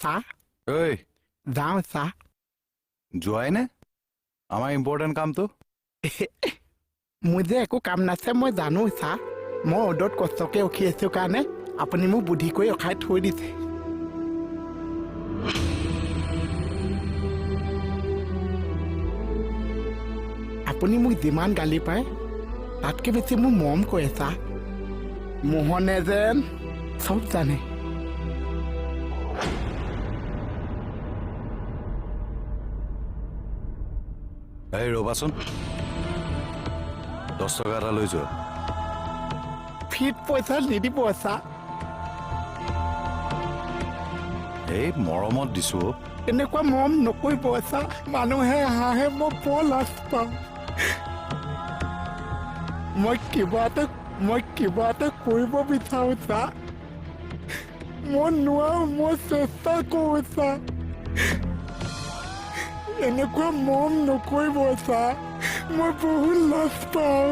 চা ঐ যাওঁ চা যোৱাই নে আমাৰ ইম্পৰ্টেণ্ট কামটো মোৰ যে একো কাম নাছে মই জানো চা মই অদত কষ্টকে ৰখি আছো কাৰণে আপুনি মোক বুদ্ধি কৰি ৰখাই থৈ দিছে আপুনি মোক যিমান গালি পায় তাতকৈ বেছি মোক মৰম কৰে চা মোহনে যেন চব জানে এই ৰ'বাচোন 10 টকা এটা লৈ যোৱা ফিট পইচা নিদিব চা এই মৰমত দিছো এনেকুৱা মৰম নকৰিব চা মানুহে হাঁহে মই বৰ লাজ পাওঁ মই কিবা এটা কৰিব বিচাৰোঁ চা মই নোৱাৰো মই চেষ্টা কৰোঁ চা এনেকুৱা মৰম নকৰিব চা মই বহুত লাজ পাওঁ